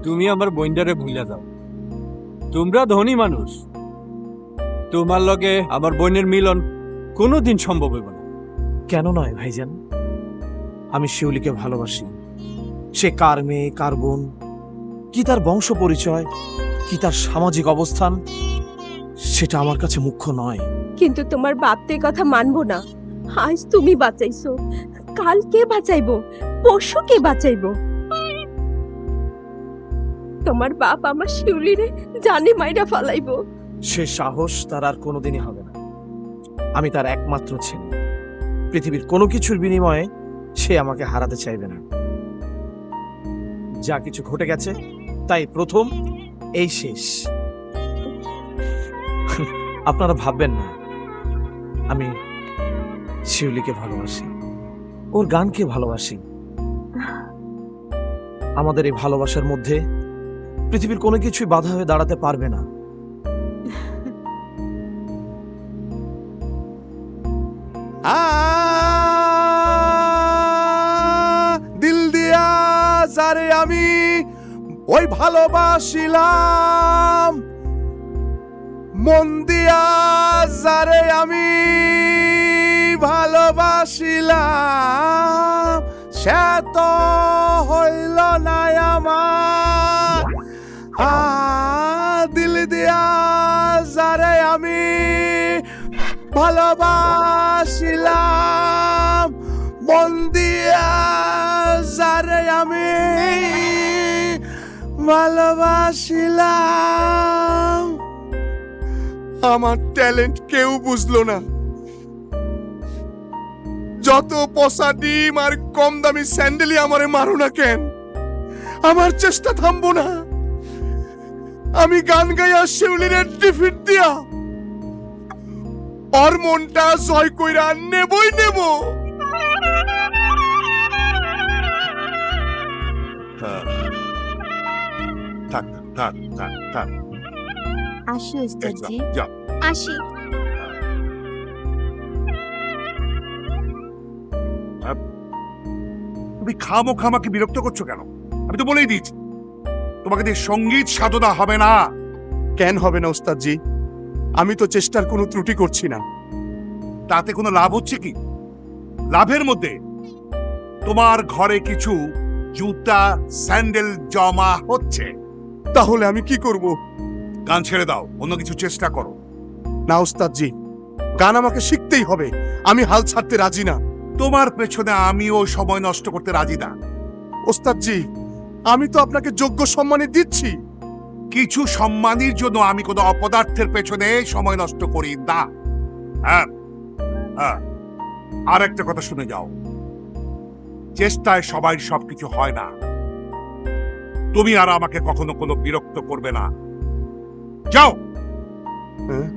তুমি আমার বইন্ডারে ভুলে যাও। তোমরা ধনী মানুষ, তোমার লগে আমার বোনের মিলন কোনোদিন সম্ভব হবে না। কেন নয় ভাইজান, আমি শিউলিকে ভালোবাসি। সে কার মেয়ে, কার বোন, কি তার বংশ পরিচয়, কি তার সামাজিক অবস্থান, সেটা আমার কাছে মুখ্য নয়। কিন্তু তোমার বাপ তো এই কথা মানবো না। আজ তুমি বাঁচাইছো, কাল কে বাঁচাইবো, পরশু কে বাঁচাইবো? তোমার বাপ আমার শিউলিরে জানে মাইরা ফালাইবো। সে সাহস তার আর কোনোদিনই হবে না। আমি তার একমাত্র ছেলে। পৃথিবীর কোনো কিছুর বিনিময়ে সে আমাকে হারাতে চাইবে না। যা কিছু ঘটে গেছে তাই প্রথম, এই শেষ। আপনারা ভাববেন না আমি শিউলিকে ভালোবাসি, ওর গানকে ভালোবাসি। আমাদের এই ভালোবাসার মধ্যে পৃথিবীর কোনো কিছুই বাধা হয়ে দাঁড়াতে পারবে না। দিল দিয়া যারে আমি ওই ভালোবাসিলাম, মন দিয়া যারে আমি ভালোবাসিলাম, সে তো হইল না আমার। দিল দিয়া যারে আমি ভালোবাসিলাম, মন দিয়া যারে আমি ভালোবাসিলাম। আমার ট্যালেন্ট কেউ বুঝলো না। যত পচা ডিম আর কম দামি স্যান্ডেলই আমারে মারো না কেন, আমার চেষ্টা থামবো না। আমি গান গাইয়া শিউলিরে ডিফিট দিয়া ওর মনটা জয় কইরা নেবই নেব। থাক থাক থাক থাক, আসি ওস্তাদজি, যা। আসি। তুমি খামোখা আমাকে বিরক্ত করছো কেন? আমি তো বলেই দিয়েছি তোমাকে দিয়ে সঙ্গীত সাধনা হবে না। কেন হবে না ওস্তাদজি? আমি তো চেষ্টার কোনো ত্রুটি করছি না। তাতে কোনো লাভ হচ্ছে কি? লাভের মধ্যে তোমার ঘরে কিছু জুতা স্যান্ডেল জমা হচ্ছে। তাহলে আমি কি করব? গান ছেড়ে দাও, অন্য কিছু চেষ্টা করো। না ওস্তাদজি, গান আমাকে শিখতেই হবে। আমি হাল ছাড়তে রাজি না। তোমার পেছনে আমিও সময় নষ্ট করতে রাজি না। ওস্তাদজি, আমি তো আপনাকে যোগ্য সম্মানে দিচ্ছি। কিছু সম্মানের জন্য আমি কোনো অপদার্থের পেছনে সময় নষ্ট করি না। হ্যাঁ হ্যাঁ, আর একটা কথা শুনে যাও, চেষ্টায় সবাই সবকিছু হয় না। তুমি আর আমাকে কখনো কোনো বিরক্ত করবে না। যাও। হ্যাঁ?